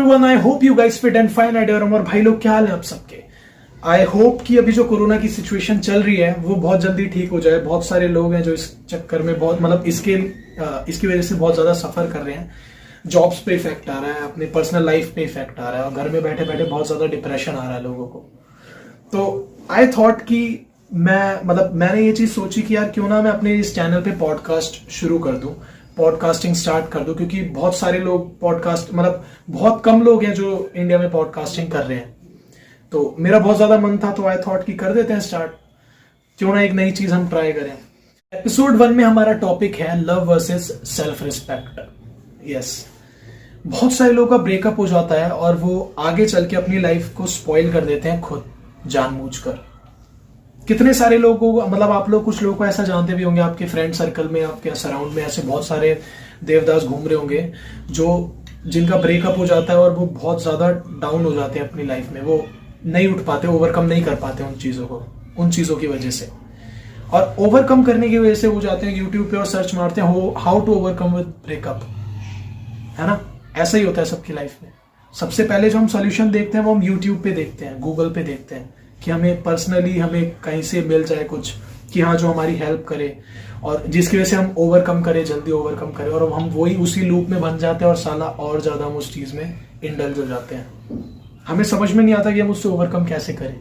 Everyone, I hope you guys fit and fine at your और भाई लोग क्या हाल है आप सबके। आई होप कि अभी जो कोरोना की सिचुएशन चल रही है वो बहुत जल्दी ठीक हो जाए। बहुत सारे लोग हैं जो इस चक्कर में बहुत मतलब इसकी वजह से बहुत ज्यादा सफर कर रहे हैं। जॉब्स पे इफेक्ट आ रहा है, अपने पर्सनल लाइफ पे इफेक्ट आ रहा है और घर में बैठे बैठे बहुत ज्यादा डिप्रेशन आ रहा है लोगों को। तो आई थॉट कि मैंने ये चीज सोची कि यार क्यों ना मैं अपने इस चैनल पे पॉडकास्ट शुरू कर दूं, पॉडकास्टिंग स्टार्ट कर दूं, क्योंकि बहुत सारे लोग पॉडकास्ट बहुत कम लोग हैं जो इंडिया में पॉडकास्टिंग कर रहे हैं। तो मेरा बहुत ज्यादा मन था, तो आई थॉट कि कर देते हैं स्टार्ट, क्यों ना एक नई चीज हम ट्राई करें। एपिसोड 1 में हमारा टॉपिक है love versus self respect. Yes, बहुत सारे लोगों का ब्रेकअप हो जाता है और वो आगे चल के अपनी लाइफ को स्पॉइल कर देते हैं खुद जानबूझकर। कितने सारे लोगों को आप लोग कुछ लोगों को ऐसा जानते भी होंगे, आपके फ्रेंड सर्कल में, आपके सराउंड में ऐसे बहुत सारे देवदास घूम रहे होंगे जिनका ब्रेकअप हो जाता है और वो बहुत ज्यादा डाउन हो जाते हैं अपनी लाइफ में। वो नहीं उठ पाते, ओवरकम नहीं कर पाते उन चीजों की वजह से। और ओवरकम करने की वजह से वो जाते हैं यूट्यूब पे और सर्च मारते हैं how to overcome with breakup, है ना। ऐसा ही होता है सबकी लाइफ में। सबसे पहले जो हम सोल्यूशन देखते हैं वो हम यूट्यूब पे देखते हैं, गूगल पे देखते हैं कि हमें पर्सनली हमें कहीं से मिल जाए कुछ कि हाँ जो हमारी हेल्प करे और जिसकी वजह से हम ओवरकम करें, जल्दी ओवरकम करें। और हम वही उसी लूप में बन जाते हैं और साला और ज्यादा हम उस चीज में इंडल्ज हो जाते हैं। हमें समझ में नहीं आता कि हम उससे ओवरकम कैसे करें।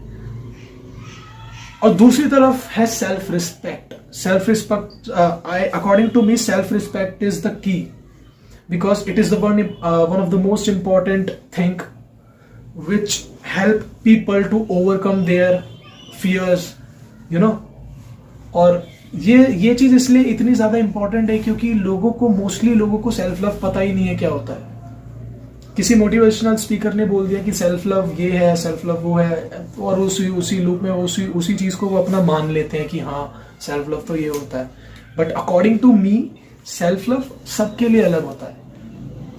और दूसरी तरफ है self respect. Self respect, according to me, self respect is the key, because it is the one of the most important thing which help people to overcome their fears, you know। और ये चीज इसलिए इतनी ज्यादा important है क्योंकि mostly लोगों को सेल्फ लव पता ही नहीं है क्या होता है। किसी मोटिवेशनल स्पीकर ने बोल दिया कि सेल्फ लव ये है, सेल्फ लव वो है, और उसी लूप में उसी चीज को वो अपना मान लेते हैं कि हाँ सेल्फ लव तो ये होता है। But according to me self love सबके लिए अलग होता है।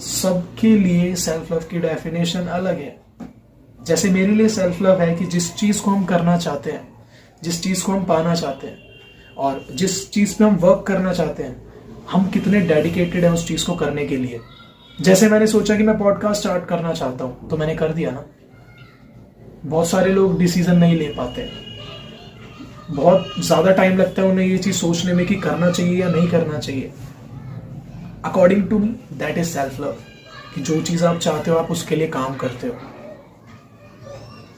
सबके लिए सेल्फ लव की डेफिनेशन अलग है। जैसे मेरे लिए सेल्फ लव है कि जिस चीज को हम करना चाहते हैं, जिस चीज को हम पाना चाहते हैं और जिस चीज पे हम वर्क करना चाहते हैं, हम कितने डेडिकेटेड हैं उस चीज को करने के लिए। जैसे मैंने सोचा कि मैं पॉडकास्ट स्टार्ट करना चाहता हूं तो मैंने कर दिया ना। बहुत सारे लोग डिसीजन नहीं ले पाते, बहुत ज्यादा टाइम लगता है उन्हें ये चीज सोचने में कि करना चाहिए या नहीं करना चाहिए। According to me that is self love, कि जो चीज आप चाहते हो आप उसके लिए काम करते हो।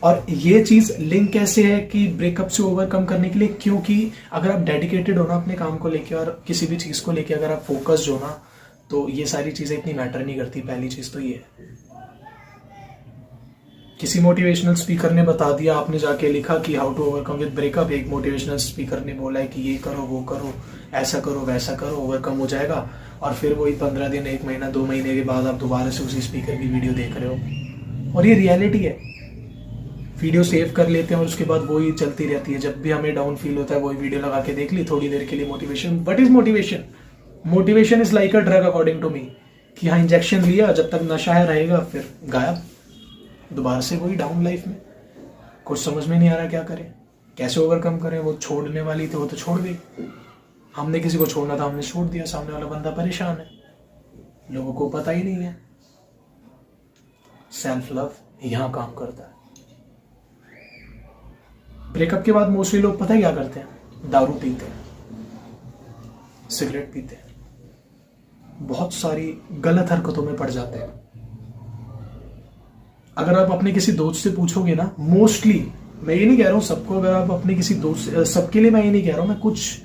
और ये चीज लिंक कैसे है कि ब्रेकअप से ओवरकम करने के लिए, क्योंकि अगर आप डेडिकेटेड हो ना अपने काम को लेके और किसी भी चीज को लेके अगर आप फोकस्ड हो ना, तो ये सारी चीजें इतनी मैटर नहीं करती। पहली चीज तो ये है। किसी मोटिवेशनल स्पीकर ने बता दिया, आपने जाके लिखा कि how to overcome with breakup, एक मोटिवेशनल स्पीकर ने बोला है कि ये करो, वो करो, ऐसा करो, वैसा करो, ओवरकम हो जाएगा। और फिर वही 15 दिन, 1 महीना, 2 महीने के बाद आप दोबारा से उसी स्पीकर की वीडियो देख रहे हो। और ये रियलिटी है। वीडियो सेव कर लेते हैं और उसके बाद वही चलती रहती है। जब भी हमें डाउन फील होता है वही वीडियो लगा के देख ली थोड़ी देर के लिए। Motivation, what is motivation? Motivation is like a drug according to me, कि हाँ इंजेक्शन लिया, जब तक नशा है रहेगा, फिर गायब, दोबारा से वही डाउन लाइफ में। कुछ समझ में नहीं आ रहा क्या करें, कैसे ओवरकम करें। वो छोड़ने वाली थी, वो तो छोड़ गई। हमने किसी को छोड़ना था, हमने छोड़ दिया। सामने वाला बंदा परेशान है, लोगों को पता ही नहीं है। सेल्फ लव यहां काम करता है। ब्रेकअप के बाद मोस्टली लोग पता है क्या करते हैं? दारू पीते हैं, सिगरेट पीते हैं, बहुत सारी गलत हरकतों में पड़ जाते हैं। अगर आप अपने किसी दोस्त से पूछोगे ना, मोस्टली, मैं ये नहीं कह रहा हूं सबको, अगर आप अपने किसी दोस्त, सबके लिए मैं ये नहीं कह रहा हूं, मैं कुछ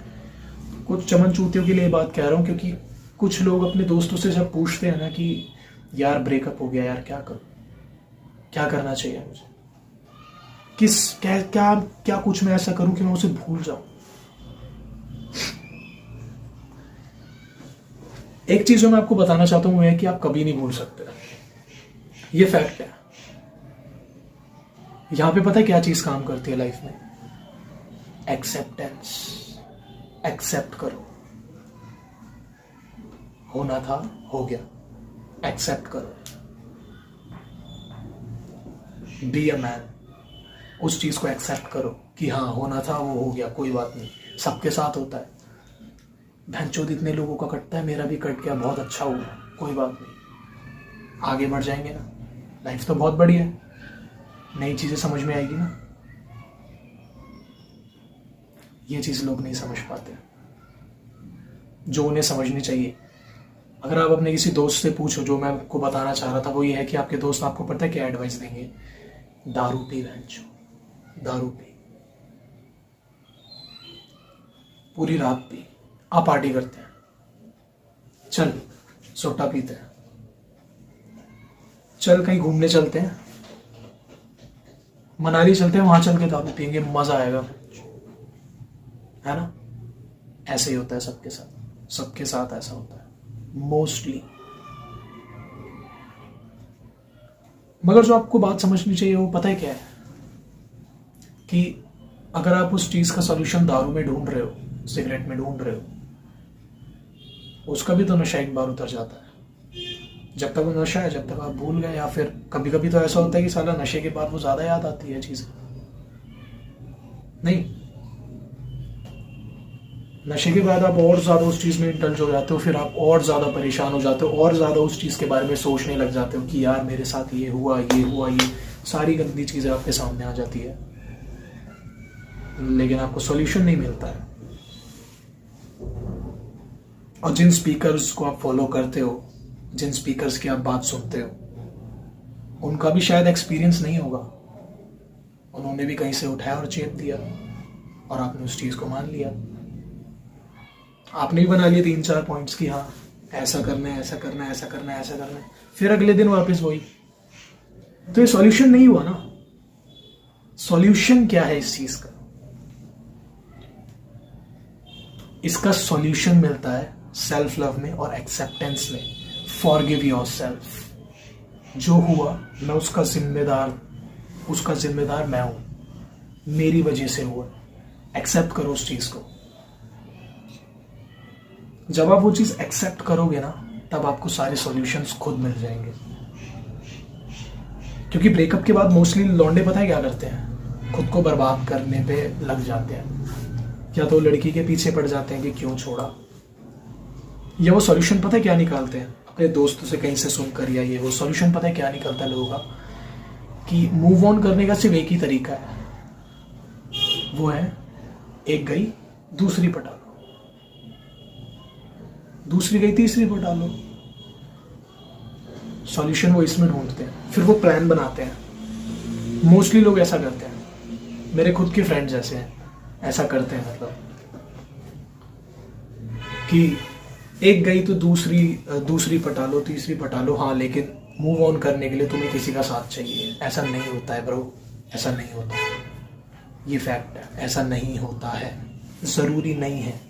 चमन चूतियों के लिए बात कह रहा हूं। क्योंकि कुछ लोग अपने दोस्तों से जब पूछते हैं ना कि यार ब्रेकअप हो गया यार, क्या करूं, क्या करना चाहिए मुझे, क्या कुछ मैं ऐसा करूं कि मैं उसे भूल जाऊं। एक चीज जो मैं आपको बताना चाहता हूं वो है कि आप कभी नहीं भूल सकते। ये फैक्ट है। यहां पे पता है क्या चीज काम करती है लाइफ में? एक्सेप्टेंस। एक्सेप्ट करो, होना था हो गया, एक्सेप्ट करो। बी अ मैन, उस चीज को एक्सेप्ट करो कि हाँ होना था वो हो गया, कोई बात नहीं, सबके साथ होता है। भैंचोद इतने लोगों का कटता है, मेरा भी कट गया, बहुत अच्छा हुआ, कोई बात नहीं, आगे बढ़ जाएंगे ना। लाइफ तो बहुत बढ़िया है, नई चीजें समझ में आएगी ना। ये चीज लोग नहीं समझ पाते जो उन्हें समझनी चाहिए। अगर आप अपने किसी दोस्त से पूछो, जो मैं आपको बताना चाह रहा था वो ये है कि आपके दोस्त आपको पता है क्या एडवाइस देंगे? दारू पी बहनचो, दारू पी, पूरी रात पी, आप पार्टी करते हैं, चल सोटा पीते हैं, चल कहीं घूमने चलते हैं, मनाली चलते हैं, वहां चल के दारू पियेंगे, मजा आएगा, है ना। ऐसे ही होता है सबके साथ, सबके साथ ऐसा होता है मोस्टली। मगर जो आपको बात समझनी चाहिए वो पता है क्या है, कि अगर आप उस चीज का सॉल्यूशन दारू में ढूंढ रहे हो, सिगरेट में ढूंढ रहे हो, उसका भी तो नशा एक बार उतर जाता है। जब तक वो नशा है, जब तक आप भूल गए, या फिर कभी कभी तो ऐसा होता है कि साला नशे के बाद वो ज्यादा याद आती है चीज। नहीं, नशे के बाद आप और ज्यादा उस चीज में इंटल्ज हो जाते हो, फिर आप और ज्यादा परेशान हो जाते हो, और ज्यादा उस चीज के बारे में सोचने लग जाते हो कि यार मेरे साथ ये हुआ, ये हुआ, ये सारी गंदी चीजें आपके सामने आ जाती है, लेकिन आपको सॉल्यूशन नहीं मिलता है। और जिन स्पीकर्स को आप फॉलो करते हो, जिन स्पीकर्स की आप बात सुनते हो, उनका भी शायद एक्सपीरियंस नहीं होगा, उन्होंने भी कहीं से उठाया और चेप दिया, और आपने उस चीज को मान लिया। आपने भी बना लिए 3-4 पॉइंट्स की हाँ ऐसा करना है, ऐसा करना है, ऐसा करना है, ऐसा करना है, फिर अगले दिन वापस वही। तो ये सॉल्यूशन नहीं हुआ ना। सॉल्यूशन क्या है इस चीज का? इसका सॉल्यूशन मिलता है सेल्फ लव में और एक्सेप्टेंस में। Forgive yourself. जो हुआ मैं उसका जिम्मेदार मैं हूं, मेरी वजह से हुआ। एक्सेप्ट करो उस चीज को। जब आप वो चीज एक्सेप्ट करोगे ना, तब आपको सारे सॉल्यूशंस खुद मिल जाएंगे। क्योंकि ब्रेकअप के बाद मोस्टली लौंडे पता है क्या करते हैं? खुद को बर्बाद करने पे लग जाते हैं। या तो लड़की के पीछे पड़ जाते हैं कि क्यों छोड़ा, या वो सॉल्यूशन पता है क्या निकालते हैं? अपने दोस्तों से कहीं से सुनकर, या ये वो सॉल्यूशन पता है क्या निकलता है लोगों का? कि मूव ऑन करने का सिर्फ एक ही तरीका है, वो है एक गई दूसरी पटा लो, दूसरी गई तीसरी पटा लो। सॉल्यूशन वो इसमें ढूंढते हैं, फिर वो प्लान बनाते हैं। मोस्टली लोग ऐसा करते हैं, मेरे खुद के फ्रेंड्स ऐसे हैं, ऐसा करते हैं, मतलब कि एक गई तो दूसरी पटा लो, तीसरी पटा लो, हाँ लेकिन मूव ऑन करने के लिए तुम्हें किसी का साथ चाहिए। ऐसा नहीं होता है ब्रो, ऐसा नहीं होता, ये फैक्ट है, ऐसा नहीं होता है। जरूरी नहीं है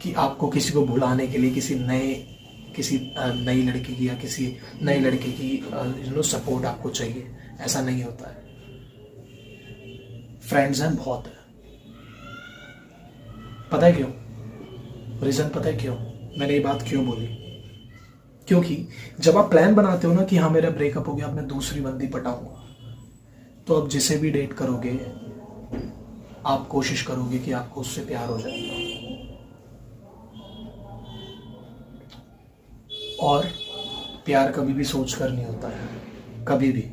कि आपको किसी को भुलाने के लिए किसी नई लड़की की या किसी नए लड़के की सपोर्ट आपको चाहिए, ऐसा नहीं होता है। फ्रेंड्स हैं बहुत है। पता है क्यों? रीजन पता है क्यों मैंने ये बात क्यों बोली? क्योंकि जब आप प्लान बनाते हो ना कि हाँ मेरा ब्रेकअप हो गया, अब मैं दूसरी बंदी पटाऊंगा, तो आप जिसे भी डेट करोगे आप कोशिश करोगे कि आपको उससे प्यार हो जाए। और प्यार कभी भी सोच कर नहीं होता है, कभी भी।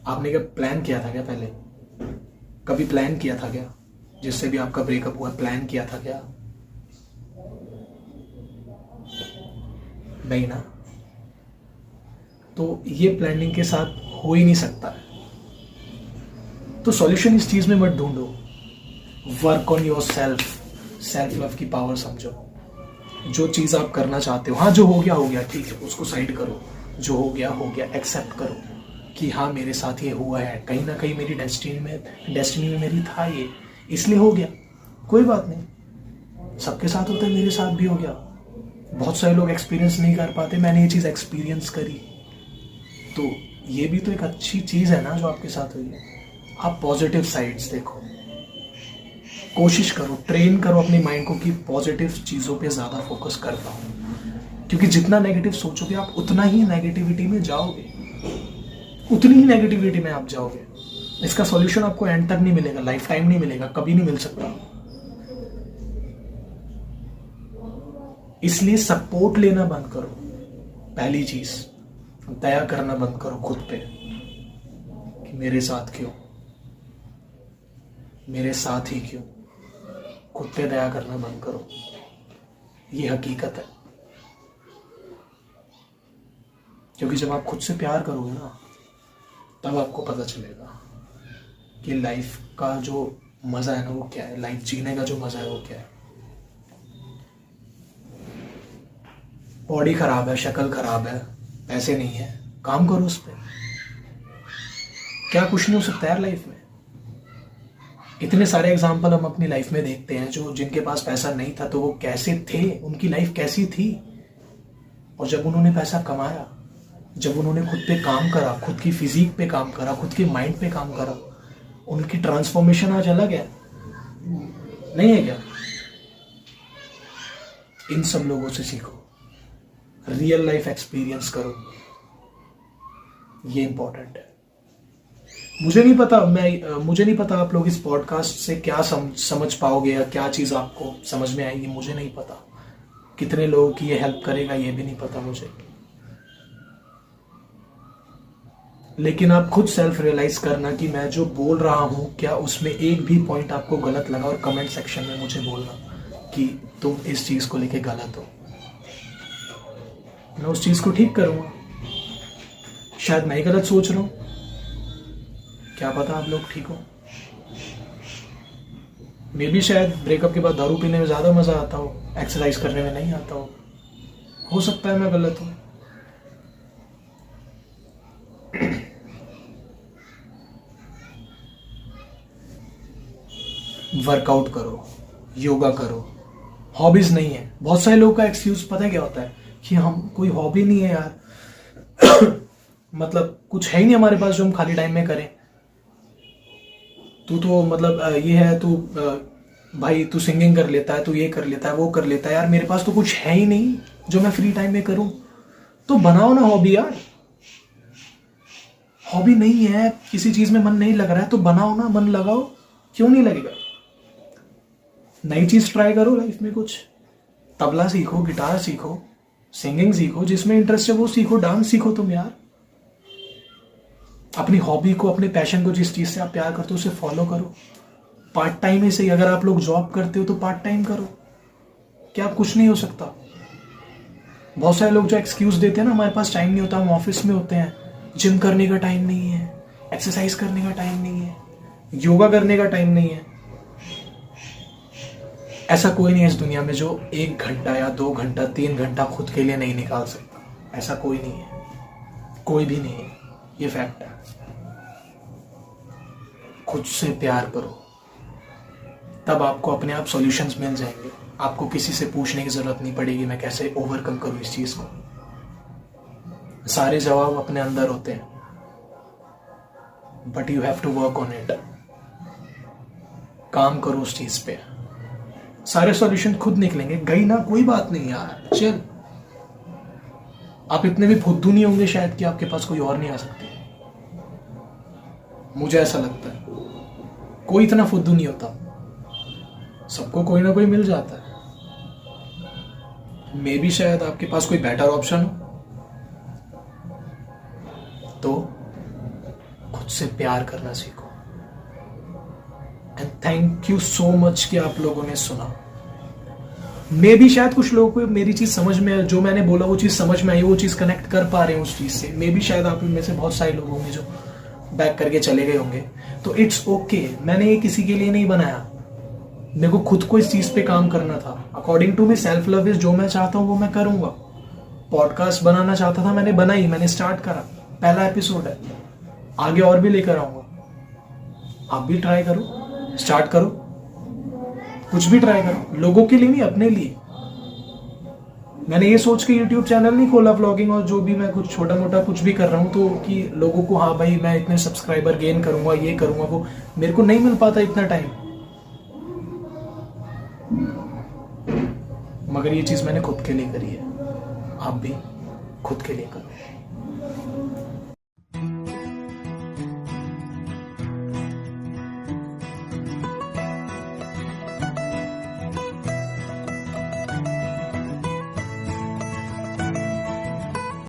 आपने क्या प्लान किया था क्या पहले? कभी प्लान किया था क्या? जिससे भी आपका ब्रेकअप हुआ, प्लान किया था क्या? नहीं ना। तो ये प्लानिंग के साथ हो ही नहीं सकता है। तो सॉल्यूशन इस चीज में मत ढूंढो, work on your self love की पावर समझो। जो चीज आप करना चाहते हो, हाँ जो हो गया ठीक है, उसको साइड करो। जो हो गया एक्सेप्ट करो कि हाँ मेरे साथ ये हुआ है, कहीं ना कहीं मेरी डेस्टिनी में मेरी था ये, इसलिए हो गया, कोई बात नहीं। सबके साथ होता है, मेरे साथ भी हो गया। बहुत सारे लोग एक्सपीरियंस नहीं कर पाते, मैंने ये चीज एक्सपीरियंस करी, तो ये भी तो एक अच्छी चीज है ना जो आपके साथ हुई है। आप पॉजिटिव साइड्स देखो, कोशिश करो, ट्रेन करो अपनी माइंड को कि पॉजिटिव चीजों पे ज्यादा फोकस कर पाओ। क्योंकि जितना नेगेटिव सोचोगे आप, उतना ही नेगेटिविटी में जाओगे, उतनी ही नेगेटिविटी में आप जाओगे। इसका सॉल्यूशन आपको एंड तक नहीं मिलेगा, लाइफ टाइम नहीं मिलेगा, कभी नहीं मिल सकता। इसलिए सपोर्ट लेना बंद करो। पहली चीज, दया करना बंद करो खुद पे। मेरे साथ क्यों, मेरे साथ ही क्यों। खुद पे दया करना बंद करो, ये हकीकत है। क्योंकि जब आप खुद से प्यार करोगे ना, तब आपको पता चलेगा कि लाइफ का जो मजा है ना वो क्या है, लाइफ जीने का जो मजा है वो क्या है। बॉडी खराब है, शक्ल खराब है, पैसे नहीं है, काम करो उस पर। क्या कुछ नहीं हो सकता यार लाइफ में। इतने सारे एग्जाम्पल हम अपनी लाइफ में देखते हैं जो जिनके पास पैसा नहीं था तो वो कैसे थे, उनकी लाइफ कैसी थी, और जब उन्होंने पैसा कमाया, जब उन्होंने खुद पे काम करा, खुद की फिजिक पे काम करा, खुद के माइंड पे काम करा, उनकी ट्रांसफॉर्मेशन आज अलग है, नहीं है क्या? इन सब लोगों से सीखो, रियल लाइफ एक्सपीरियंस करो, ये इंपॉर्टेंट है। मुझे नहीं पता आप लोग इस पॉडकास्ट से क्या समझ पाओगे या क्या चीज आपको समझ में आएगी, मुझे नहीं पता। कितने लोगों की ये हेल्प करेगा ये भी नहीं पता मुझे। लेकिन आप खुद सेल्फ रियलाइज करना कि मैं जो बोल रहा हूं क्या उसमें एक भी पॉइंट आपको गलत लगा, और कमेंट सेक्शन में मुझे बोलना कि तुम इस चीज को लेके गलत हो। मैं उस चीज को ठीक करूंगा। शायद मैं ही गलत सोच रहा हूं, क्या पता आप लोग ठीक हो। मे भी शायद ब्रेकअप के बाद दारू पीने में ज्यादा मजा आता हो, एक्सरसाइज करने में नहीं आता हो सकता है मैं गलत हूं। वर्कआउट करो, योगा करो, हॉबीज नहीं है। बहुत सारे लोगों का एक्सक्यूज पता है क्या होता है कि हम कोई हॉबी नहीं है यार मतलब कुछ है ही नहीं हमारे पास जो हम खाली टाइम में करें। तू तो मतलब ये है, तू भाई तू सिंगिंग कर लेता है, तू ये कर लेता है, वो कर लेता है, यार मेरे पास तो कुछ है ही नहीं जो मैं फ्री टाइम में करूं। तो बनाओ ना हॉबी यार। हॉबी नहीं है, किसी चीज में मन नहीं लग रहा है तो बनाओ ना, मन लगाओ, क्यों नहीं लगेगा। नई चीज ट्राई करो लाइफ में, कुछ तबला सीखो, गिटार सीखो, सिंगिंग सीखो, जिसमें इंटरेस्ट है वो सीखो, डांस सीखो तुम यार। अपनी हॉबी को, अपने पैशन को, जिस चीज से आप प्यार करते हो उसे फॉलो करो। पार्ट टाइम ही सही, अगर आप लोग जॉब करते हो तो पार्ट टाइम करो, क्या कुछ नहीं हो सकता। बहुत सारे लोग जो एक्सक्यूज देते हैं ना, हमारे पास टाइम नहीं होता, हम ऑफिस में होते हैं, जिम करने का टाइम नहीं है, एक्सरसाइज करने का टाइम नहीं है, योगा करने का टाइम नहीं है। ऐसा कोई नहीं है इस दुनिया में जो 1 घंटा या 2 घंटा 3 घंटा खुद के लिए नहीं निकाल सकता। ऐसा कोई नहीं है, कोई भी नहीं है, ये फैक्ट है। खुद से प्यार करो, तब आपको अपने आप सॉल्यूशंस मिल जाएंगे। आपको किसी से पूछने की जरूरत नहीं पड़ेगी मैं कैसे ओवरकम करूं इस चीज को। सारे जवाब अपने अंदर होते हैं, but you have to work on it. काम करो उस चीज पे, सारे सॉल्यूशन खुद निकलेंगे। गई ना, कोई बात नहीं यार, चल। आप इतने भी फुद्दू नहीं होंगे शायद कि आपके पास कोई और नहीं आ सकती। मुझे ऐसा लगता है कोई इतना फुद्दू नहीं होता, सबको कोई ना कोई मिल जाता है। मे बी शायद आपके पास कोई बेटर ऑप्शन हो, तो खुद से प्यार करना सीखो। And thank you so much कि आप लोगों ने सुना। मे भी शायद कुछ लोगों को मेरी चीज समझ में, जो मैंने बोला वो चीज समझ में आई, वो चीज कनेक्ट कर पा रहे हैं उस चीज से। मे भी शायद आप में से बहुत सारे लोग होंगे जो बैक करके चले गए होंगे, तो इट्स ओके। मैंने ये किसी के लिए नहीं बनाया, मेरे को खुद को इस चीज पे काम करना था। According to me self love is, जो मैं चाहता हूं वो मैं करूंगा। पॉडकास्ट बनाना चाहता था, मैंने बनाई, मैंने स्टार्ट करा, पहला एपिसोड है, आगे और भी लेकर आऊंगा। आप भी ट्राई करो, स्टार्ट करो, कुछ भी ट्राई करो, लोगों के लिए नहीं, अपने लिए। मैंने ये सोच के YouTube चैनल नहीं खोला व्लॉगिंग और जो भी मैं कुछ छोटा मोटा कुछ भी कर रहा हूँ तो कि लोगों को, हाँ भाई मैं इतने सब्सक्राइबर गेन करूंगा, ये करूंगा, वो। मेरे को नहीं मिल पाता इतना टाइम, मगर ये चीज मैंने खुद के लिए करी है। आप भी खुद के लिए करो।